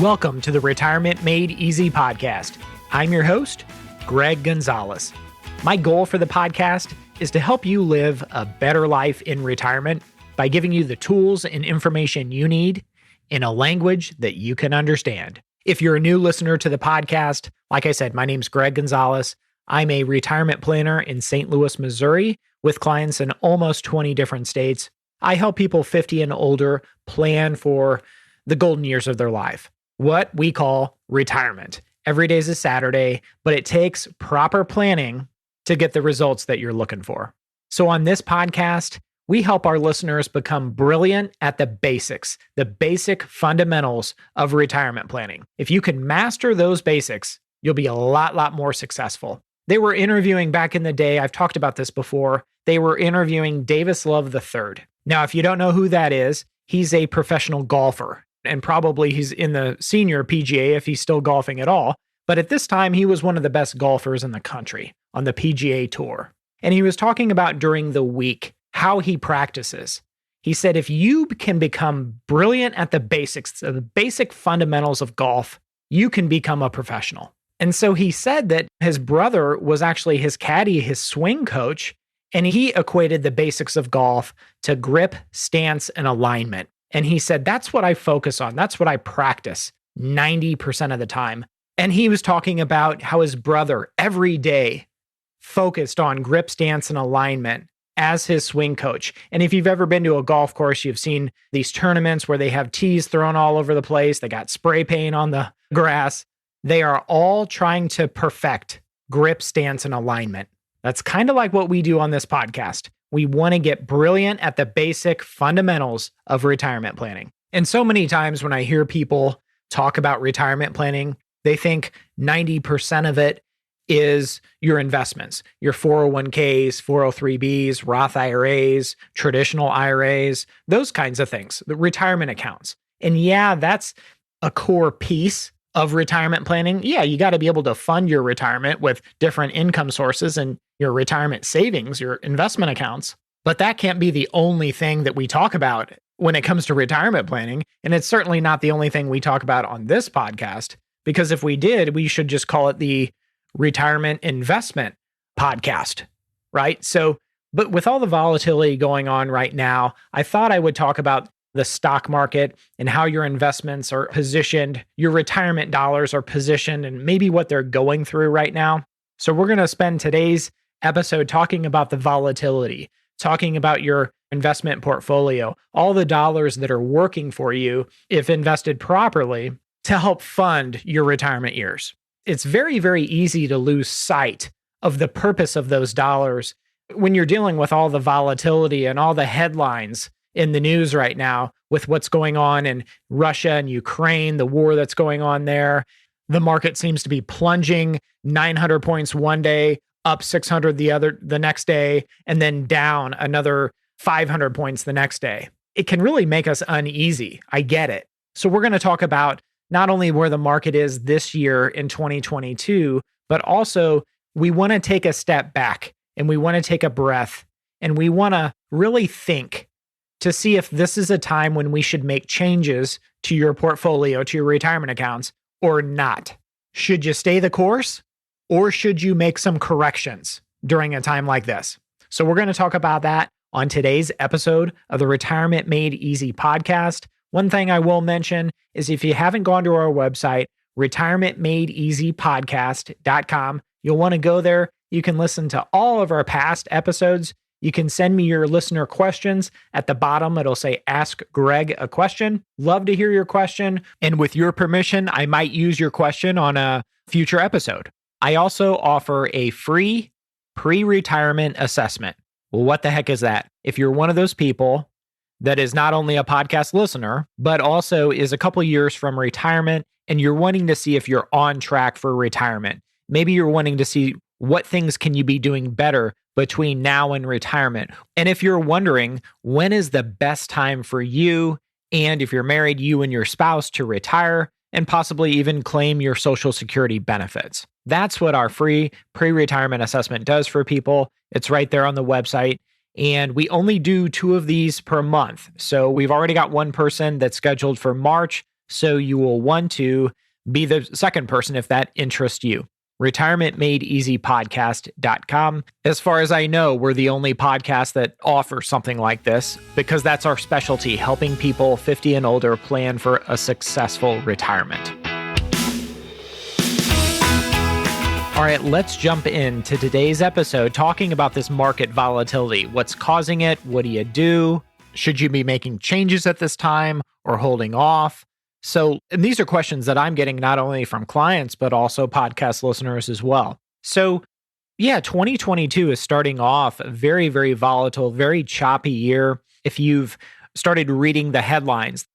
Welcome to the Retirement Made Easy podcast. I'm your host, Greg Gonzalez. My goal for the podcast is to help you live a better life in retirement by giving you the tools and information you need in a language that you can understand. If you're a new listener to the podcast, like I said, my name's Greg Gonzalez. I'm a retirement planner in St. Louis, Missouri, with clients in almost 20 different states. I help people 50 and older plan for the golden years of their life, what we call retirement. Every day is a Saturday, but it takes proper planning to get the results that you're looking for. So on this podcast, we help our listeners become brilliant at the basics, the basic fundamentals of retirement planning. If you can master those basics, you'll be a lot more successful. They were interviewing back in the day, I've talked about this before, they were interviewing Davis Love III. Now, if you don't know who that is, he's a professional golfer. And probably he's in the senior PGA if he's still golfing at all. But at this time, he was one of the best golfers in the country on the PGA Tour. And he was talking about during the week how he practices. He said, if you can become brilliant at the basics, the basic fundamentals of golf, you can become a professional. And so he said that his brother was actually his caddy, his swing coach, and he equated the basics of golf to grip, stance, and alignment. And he said, that's what I focus on. That's what I practice 90% of the time. And he was talking about how his brother every day focused on grip, stance, and alignment as his swing coach. And if you've ever been to a golf course, you've seen these tournaments where they have tees thrown all over the place. They got spray paint on the grass. They are all trying to perfect grip, stance, and alignment. That's kind of like what we do on this podcast. We want to get brilliant at the basic fundamentals of retirement planning. And so many times when I hear people talk about retirement planning, they think 90% of it is your investments, your 401ks, 403bs, Roth IRAs, traditional IRAs, those kinds of things, the retirement accounts. And yeah, that's a core piece of retirement planning. Yeah, you got to be able to fund your retirement with different income sources and your retirement savings, your investment accounts. But that can't be the only thing that we talk about when it comes to retirement planning. And it's certainly not the only thing we talk about on this podcast, because if we did, we should just call it the retirement investment podcast, right? So, but with all the volatility going on right now, I thought I would talk about the stock market and how your investments are positioned, your retirement dollars are positioned, and maybe what they're going through right now. So we're going to spend today's episode talking about the volatility, talking about your investment portfolio, all the dollars that are working for you if invested properly to help fund your retirement years. It's very easy to lose sight of the purpose of those dollars when you're dealing with all the volatility and all the headlines in the news right now with what's going on in Russia and Ukraine, the war that's going on there. The market seems to be plunging 900 points one day, up 600 the next day, and then down another 500 points the next day. It can really make us uneasy. I get it. So we're going to talk about not only where the market is this year in 2022, but also we want to take a step back and we want to take a breath and we want to really think to see if this is a time when we should make changes to your portfolio, to your retirement accounts, or not. Should you stay the course, or should you make some corrections during a time like this? So we're going to talk about that on today's episode of the Retirement Made Easy podcast. One thing I will mention is if you haven't gone to our website, retirementmadeeasypodcast.com, you'll want to go there. You can listen to all of our past episodes. You can send me your listener questions. At the bottom, it'll say, Ask Greg a question. Love to hear your question. And with your permission, I might use your question on a future episode. I also offer a free pre-retirement assessment. Well, what the heck is that? If you're one of those people that is not only a podcast listener, but also is a couple years from retirement, and you're wanting to see if you're on track for retirement. Maybe you're wanting to see what things can you be doing better between now and retirement. And if you're wondering, when is the best time for you, and if you're married, you and your spouse, to retire and possibly even claim your Social Security benefits. That's what our free pre-retirement assessment does for people. It's right there on the website. And we only do 2 of these per month. So we've already got one person that's scheduled for March. So you will want to be the second person if that interests you. retirementmadeeasypodcast.com. As far as I know, we're the only podcast that offers something like this because that's our specialty, helping people 50 and older plan for a successful retirement. All right, let's jump into today's episode talking about this market volatility. What's causing it? What do you do? Should you be making changes at this time or holding off? And these are questions that I'm getting not only from clients, but also podcast listeners as well. 2022 is starting off a very, very volatile, very choppy year. If you've started reading the headlines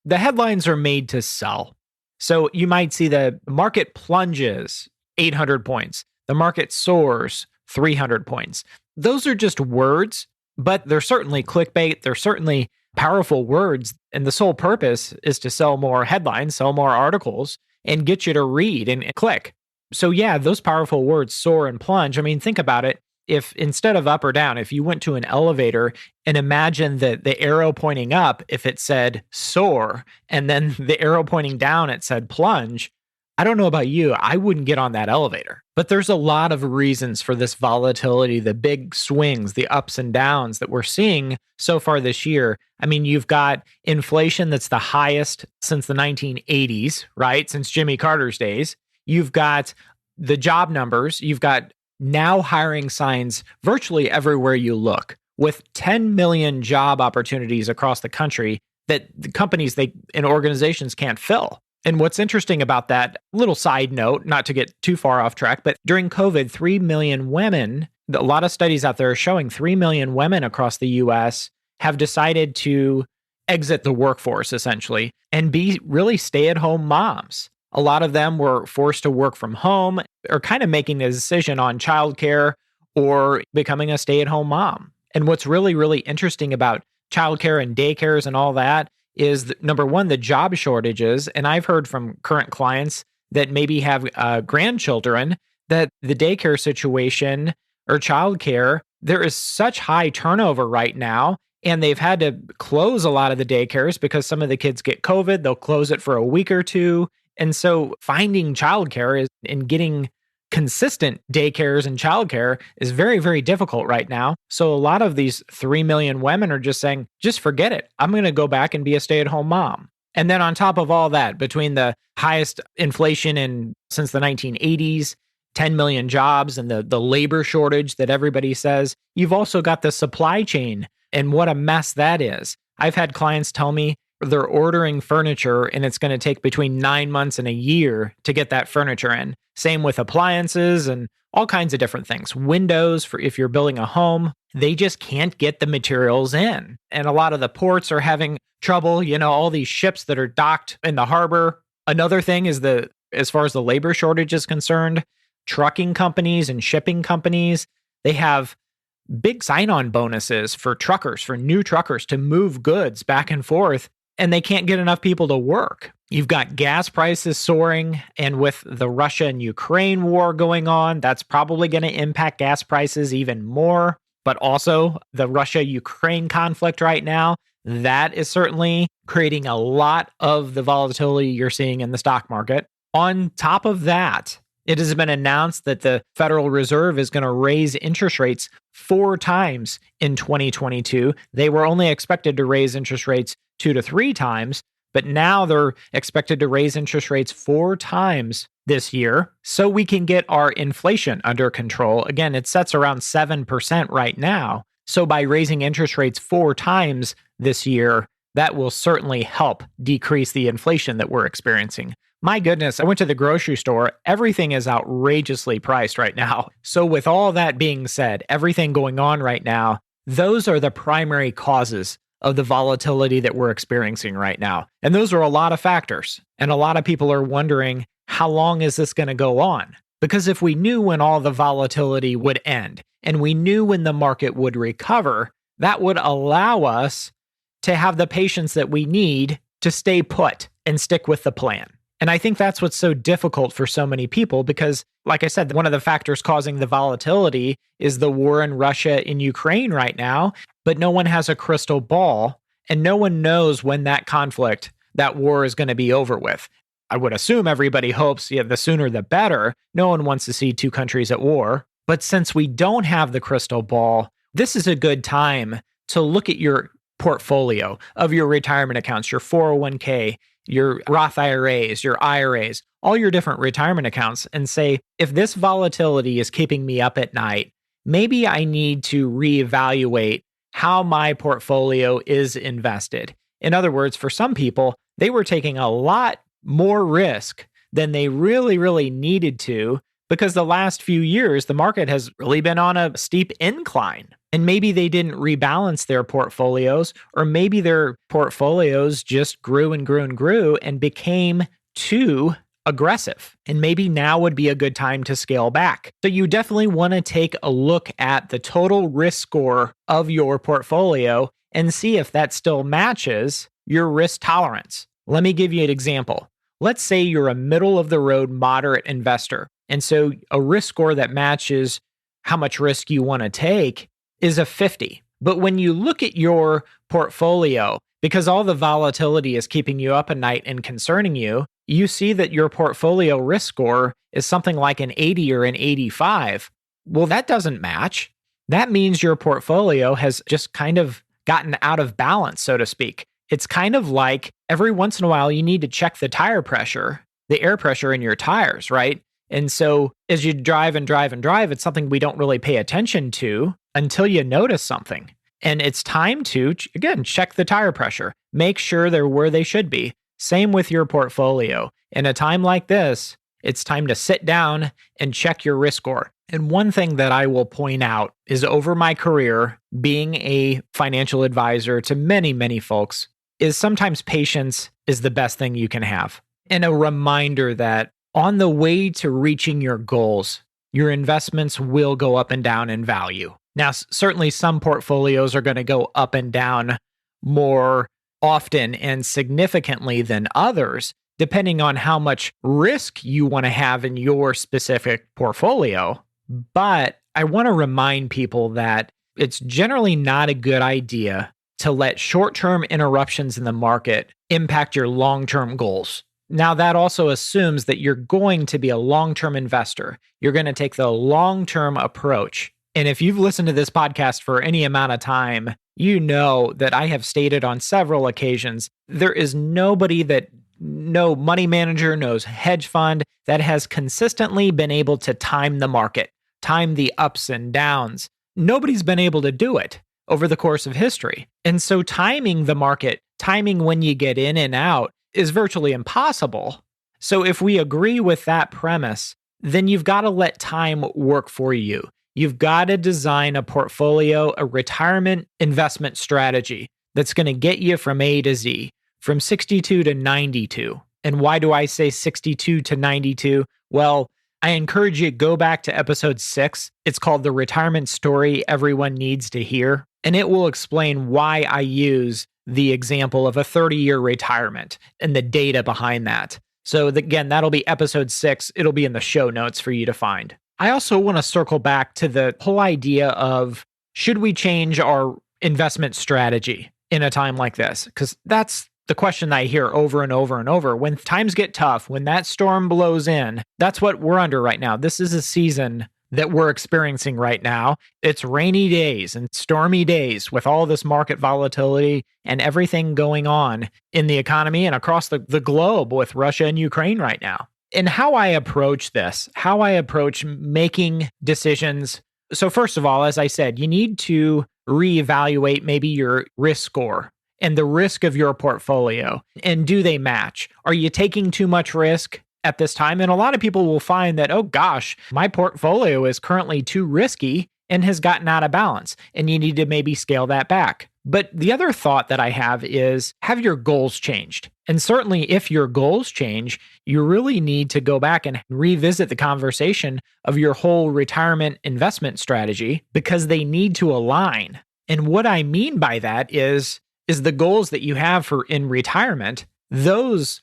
are made to sell. So you might see the market plunges 800 points, the market soars 300 points. Those are just words, but they're certainly clickbait. They're certainly powerful words. And the sole purpose is to sell more headlines, sell more articles, and get you to read and click. So those powerful words, soar and plunge. I mean, think about it. If instead of up or down, if you went to an elevator and imagine the arrow pointing up, if it said soar, and then the arrow pointing down, it said plunge, I don't know about you, I wouldn't get on that elevator. But there's a lot of reasons for this volatility, the big swings, the ups and downs that we're seeing so far this year. I mean, you've got inflation that's the highest since the 1980s, right? Since Jimmy Carter's days. You've got the job numbers. You've got now hiring signs virtually everywhere you look, with 10 million job opportunities across the country that the companies and organizations can't fill. And what's interesting about that, little side note, not to get too far off track, but during COVID, 3 million women, a lot of studies out there are showing 3 million women across the US have decided to exit the workforce essentially and be really stay-at-home moms. A lot of them were forced to work from home or kind of making a decision on childcare or becoming a stay-at-home mom. And what's really, really interesting about childcare and daycares and all that is number one, the job shortages. And I've heard from current clients that maybe have grandchildren that the daycare situation or childcare, there is such high turnover right now. And they've had to close a lot of the daycares because some of the kids get COVID. They'll close it for a week or two. And so finding childcare and getting consistent daycares and childcare is very, very difficult right now. So a lot of these 3 million women are just saying, just forget it. I'm going to go back and be a stay-at-home mom. And then on top of all that, between the highest inflation since the 1980s, 10 million jobs, and the labor shortage that everybody says, you've also got the supply chain and what a mess that is. I've had clients tell me they're ordering furniture and it's going to take between 9 months and a year to get that furniture in. Same with appliances and all kinds of different things. Windows for if you're building a home, they just can't get the materials in. And a lot of the ports are having trouble, all these ships that are docked in the harbor. Another thing is as far as the labor shortage is concerned, trucking companies and shipping companies, they have big sign-on bonuses for truckers, for new truckers to move goods back and forth, and they can't get enough people to work. You've got gas prices soaring, and with the Russia and Ukraine war going on, that's probably going to impact gas prices even more. But also the Russia-Ukraine conflict right now, that is certainly creating a lot of the volatility you're seeing in the stock market. On top of that, it has been announced that the Federal Reserve is going to raise interest rates 4 times in 2022. They were only expected to raise interest rates 2 to 3 times, but now they're expected to raise interest rates 4 times this year so we can get our inflation under control. Again, it sets around 7% right now. So by raising interest rates 4 times this year, that will certainly help decrease the inflation that we're experiencing. My goodness, I went to the grocery store. Everything is outrageously priced right now. So with all that being said, everything going on right now, those are the primary causes of the volatility that we're experiencing right now. And those are a lot of factors. And a lot of people are wondering, how long is this going to go on? Because if we knew when all the volatility would end and we knew when the market would recover, that would allow us to have the patience that we need to stay put and stick with the plan. And I think that's what's so difficult for so many people because, like I said, one of the factors causing the volatility is the war in Russia and Ukraine right now, but no one has a crystal ball and no one knows when that conflict, that war is going to be over with. I would assume everybody hopes, the sooner the better. No one wants to see two countries at war. But since we don't have the crystal ball, this is a good time to look at your portfolio of your retirement accounts, your 401k, your Roth IRAs, your IRAs, all your different retirement accounts, and say, if this volatility is keeping me up at night, maybe I need to reevaluate how my portfolio is invested. In other words, for some people, they were taking a lot more risk than they really needed to, because the last few years, the market has really been on a steep incline. And maybe they didn't rebalance their portfolios, or maybe their portfolios just grew and became too aggressive. And maybe now would be a good time to scale back. So you definitely want to take a look at the total risk score of your portfolio and see if that still matches your risk tolerance. Let me give you an example. Let's say you're a middle of the road moderate investor. And so a risk score that matches how much risk you want to take is a 50. But when you look at your portfolio, because all the volatility is keeping you up at night and concerning you, you see that your portfolio risk score is something like an 80 or an 85. Well, that doesn't match. That means your portfolio has just kind of gotten out of balance, so to speak. It's kind of like every once in a while you need to check the tire pressure, the air pressure in your tires, right? And so as you drive, it's something we don't really pay attention to until you notice something. And it's time to, again, check the tire pressure. Make sure they're where they should be. Same with your portfolio. In a time like this, it's time to sit down and check your risk score. And one thing that I will point out is over my career, being a financial advisor to many folks, is sometimes patience is the best thing you can have. And a reminder that on the way to reaching your goals, your investments will go up and down in value. Now, certainly some portfolios are going to go up and down more often and significantly than others, depending on how much risk you want to have in your specific portfolio. But I want to remind people that it's generally not a good idea to let short-term interruptions in the market impact your long-term goals. Now, that also assumes that you're going to be a long-term investor. You're going to take the long-term approach. And if you've listened to this podcast for any amount of time, you know that I have stated on several occasions, there is nobody no money manager, no hedge fund that has consistently been able to time the market, time the ups and downs. Nobody's been able to do it over the course of history. And so timing the market, timing when you get in and out is virtually impossible. So if we agree with that premise, then you've got to let time work for you. You've got to design a portfolio, a retirement investment strategy that's going to get you from A to Z, from 62 to 92. And why do I say 62 to 92? Well, I encourage you to go back to episode 6. It's called The Retirement Story Everyone Needs to Hear. And it will explain why I use the example of a 30-year retirement and the data behind that. So again, that'll be episode 6. It'll be in the show notes for you to find. I also want to circle back to the whole idea of, should we change our investment strategy in a time like this? Because that's the question I hear over and over and over. When times get tough, when that storm blows in, that's what we're under right now. This is a season that we're experiencing right now. It's rainy days and stormy days with all this market volatility and everything going on in the economy and across the globe with Russia and Ukraine right now. And how I approach this, how I approach making decisions. So first of all, as I said, you need to reevaluate maybe your risk score and the risk of your portfolio. And do they match? Are you taking too much risk at this time? And a lot of people will find that, oh gosh, my portfolio is currently too risky and has gotten out of balance, and you need to maybe scale that back. But the other thought that I have is, have your goals changed? And certainly if your goals change, you really need to go back and revisit the conversation of your whole retirement investment strategy, because they need to align. And what I mean by that is the goals that you have for in retirement, those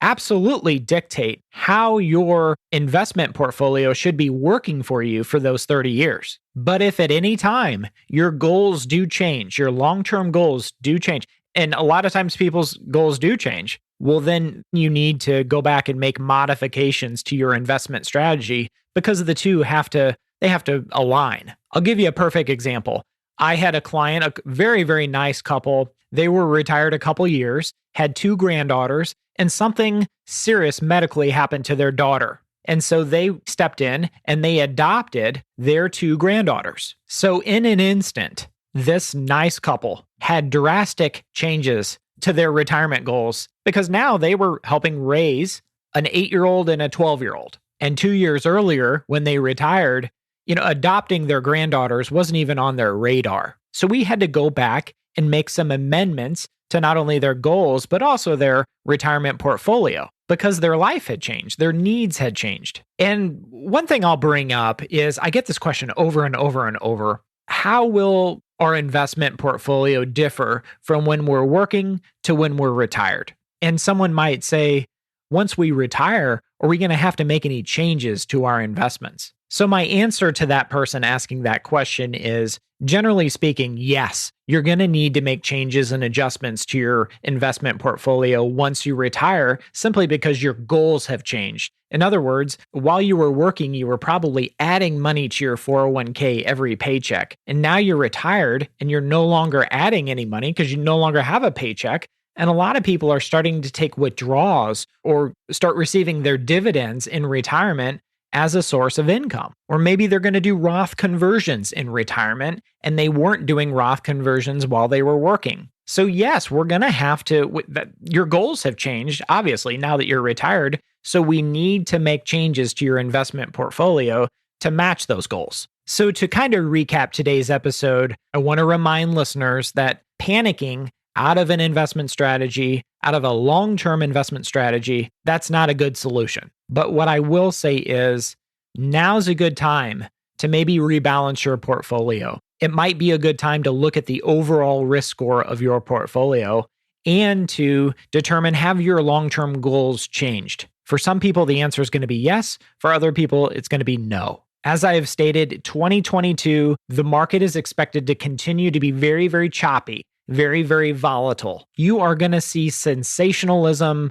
absolutely dictate how your investment portfolio should be working for you for those 30 years. But if at any time your goals do change, your long-term goals do change, And a lot of times people's goals do change. Well, then you need to go back and make modifications to your investment strategy because the two have to align. I'll give you a perfect example. I had a client, a very, very nice couple. They were retired a couple years, had 2 granddaughters, and something serious medically happened to their daughter. And so they stepped in and they adopted their 2 granddaughters. So in an instant, this nice couple had drastic changes to their retirement goals because now they were helping raise an 8-year-old and a 12-year-old. And 2 years earlier, when they retired, adopting their granddaughters wasn't even on their radar. So we had to go back and make some amendments to not only their goals, but also their retirement portfolio because their life had changed, their needs had changed. And one thing I'll bring up is I get this question over and over and over. How will our investment portfolio differ from when we're working to when we're retired? And someone might say, once we retire, are we going to have to make any changes to our investments? So my answer to that person asking that question is, generally speaking, yes, you're going to need to make changes and adjustments to your investment portfolio once you retire, simply because your goals have changed. In other words, while you were working, you were probably adding money to your 401k every paycheck. And now you're retired and you're no longer adding any money because you no longer have a paycheck. And a lot of people are starting to take withdrawals or start receiving their dividends in retirement as a source of income. Or maybe they're going to do Roth conversions in retirement and they weren't doing Roth conversions while they were working. So yes, we're going to have to, your goals have changed, obviously, now that you're retired. So we need to make changes to your investment portfolio to match those goals. So to kind of recap today's episode, I want to remind listeners that panicking out of an investment strategy, out of a long-term investment strategy, that's not a good solution. But what I will say is now's a good time to maybe rebalance your portfolio. It might be a good time to look at the overall risk score of your portfolio and to determine, have your long-term goals changed? For some people, the answer is going to be yes. For other people, it's going to be no. As I have stated, 2022, the market is expected to continue to be very, very choppy, very, very volatile. You are going to see sensationalism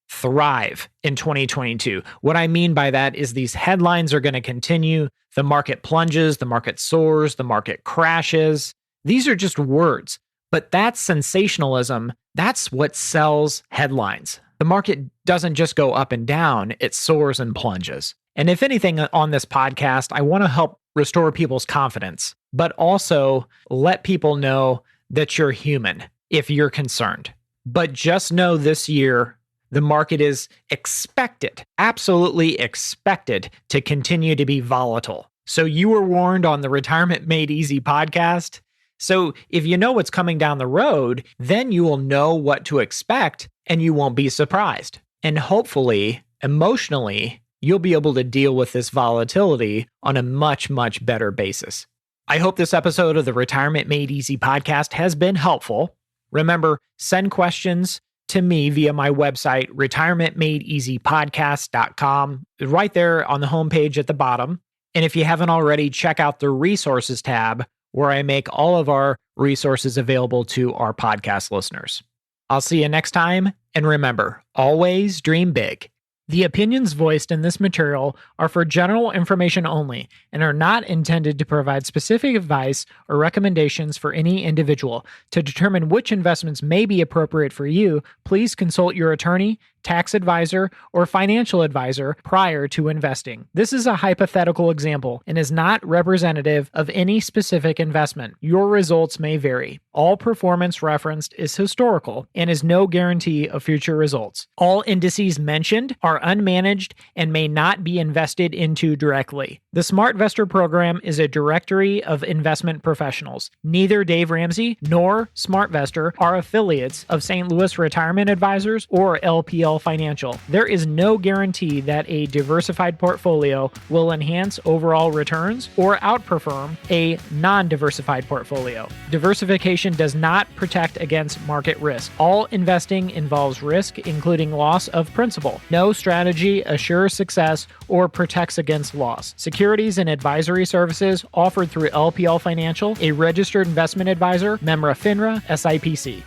thrive in 2022. What I mean by that is these headlines are going to continue. The market plunges, the market soars, the market crashes. These are just words, but that's sensationalism. That's what sells headlines. The market doesn't just go up and down, it soars and plunges. And if anything on this podcast, I want to help restore people's confidence, but also let people know that you're human if you're concerned. But just know this year, the market is expected, absolutely expected to continue to be volatile. So you were warned on the Retirement Made Easy podcast. So if you know what's coming down the road, then you will know what to expect and you won't be surprised. And hopefully, emotionally, you'll be able to deal with this volatility on a much, much better basis. I hope this episode of the Retirement Made Easy podcast has been helpful. Remember, send questions to me via my website, retirementmadeeasypodcast.com, right there on the homepage at the bottom. And if you haven't already, check out the resources tab where I make all of our resources available to our podcast listeners. I'll see you next time. And remember, always dream big. The opinions voiced in this material are for general information only and are not intended to provide specific advice or recommendations for any individual. To determine which investments may be appropriate for you, please consult your attorney, tax advisor, or financial advisor prior to investing. This is a hypothetical example and is not representative of any specific investment. Your results may vary. All performance referenced is historical and is no guarantee of future results. All indices mentioned are unmanaged and may not be invested into directly. The SmartVestor program is a directory of investment professionals. Neither Dave Ramsey nor SmartVestor are affiliates of St. Louis Retirement Advisors or LPL Financial. There is no guarantee that a diversified portfolio will enhance overall returns or outperform a non-diversified portfolio. Diversification does not protect against market risk. All investing involves risk, including loss of principal. No strategy assures success or protects against loss. Securities and advisory services offered through LPL Financial, a registered investment advisor, member FINRA, SIPC.